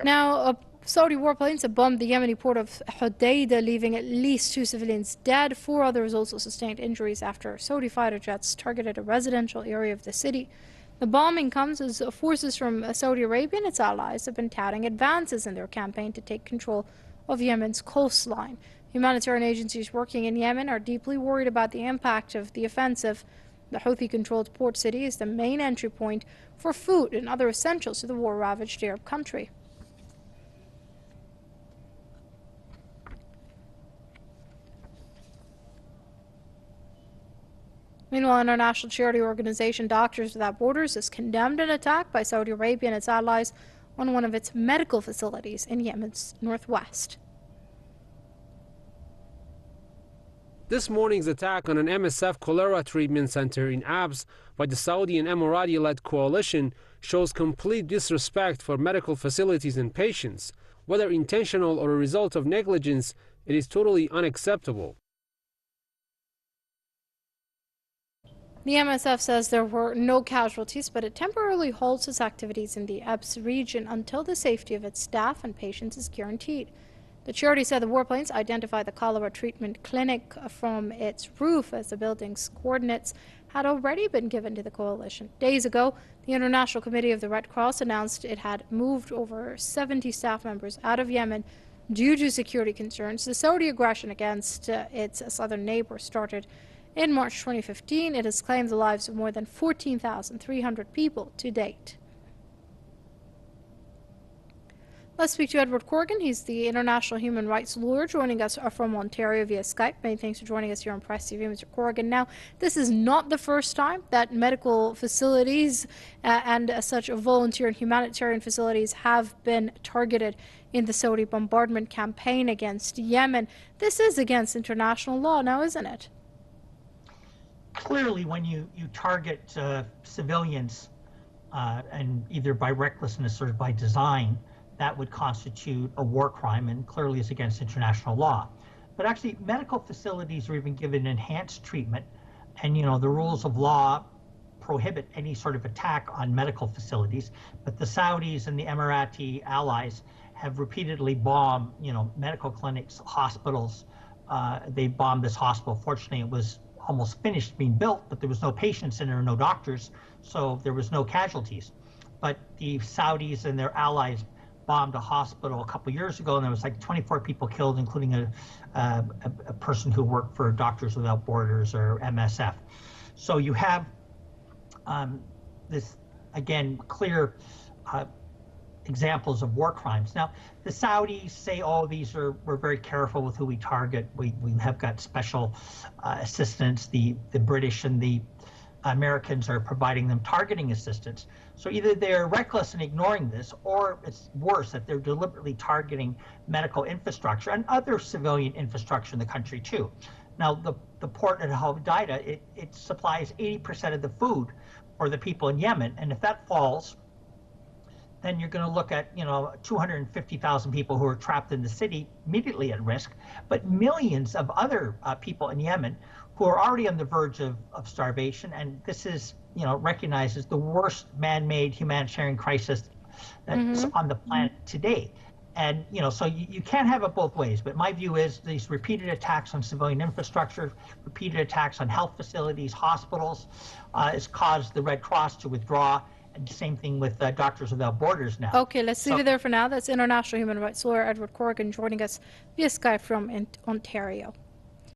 Now, Saudi warplanes have bombed the Yemeni port of Hudaydah, leaving at least 2 civilians dead. 4 others also sustained injuries after Saudi fighter jets targeted a residential area of the city. The bombing comes as forces from Saudi Arabia and its allies have been touting advances in their campaign to take control of Yemen's coastline. Humanitarian agencies working in Yemen are deeply worried about the impact of the offensive. The Houthi-controlled port city is the main entry point for food and other essentials to the war-ravaged Arab country. Meanwhile, international charity organization Doctors Without Borders has condemned an attack by Saudi Arabia and its allies on one of its medical facilities in Yemen's northwest. This morning's attack on an MSF cholera treatment center in Abs by the Saudi and Emirati-led coalition shows complete disrespect for medical facilities and patients. Whether intentional or a result of negligence, it is totally unacceptable. The MSF says there were no casualties, but it temporarily halts its activities in the Abs region until the safety of its staff and patients is guaranteed. The charity said the warplanes identified the cholera treatment clinic from its roof as the building's coordinates had already been given to the coalition. Days ago, the International Committee of the Red Cross announced it had moved over 70 staff members out of Yemen due to security concerns. The Saudi aggression against its southern neighbor started in March 2015. It has claimed the lives of more than 14,300 people to date. Let's speak to Edward Corrigan. He's the international human rights lawyer joining us from Ontario via Skype. Many thanks for joining us here on Press TV, Mr. Corrigan. Now, this is not the first time that medical facilities and such volunteer and humanitarian facilities have been targeted in the Saudi bombardment campaign against Yemen. This is against international law now, isn't it? Clearly, when you target civilians, and either by recklessness or by design, that would constitute a war crime and clearly is against international law. But actually, medical facilities are even given enhanced treatment, and the rules of law prohibit any sort of attack on medical facilities. But the Saudis and the Emirati allies have repeatedly bombed, medical clinics, hospitals. They bombed this hospital. Fortunately, it was almost finished being built, but there was no patients in there, no doctors, so there was no casualties. But the Saudis and their allies bombed a hospital a couple years ago, and there was like 24 people killed, including a person who worked for Doctors Without Borders or MSF. So you have this, again, clear examples of war crimes. Now, the Saudis say, oh, we're very careful with who we target. We have got special assistance. The British and the Americans are providing them targeting assistance. So either they're reckless in ignoring this, or it's worse, that they're deliberately targeting medical infrastructure and other civilian infrastructure in the country too. Now, the port at Hudaydah, it supplies 80% of the food for the people in Yemen, and if that falls, then you're going to look at 250,000 people who are trapped in the city immediately at risk, but millions of other people in Yemen who are already on the verge of starvation. And this is recognized as the worst man-made humanitarian crisis that's on the planet today. And so you can't have it both ways. But my view is these repeated attacks on civilian infrastructure, repeated attacks on health facilities, hospitals, has caused the Red Cross to withdraw. And same thing with Doctors Without Borders now. Okay, let's leave it there for now. That's international human rights lawyer Edward Corrigan joining us via Skype from Ontario.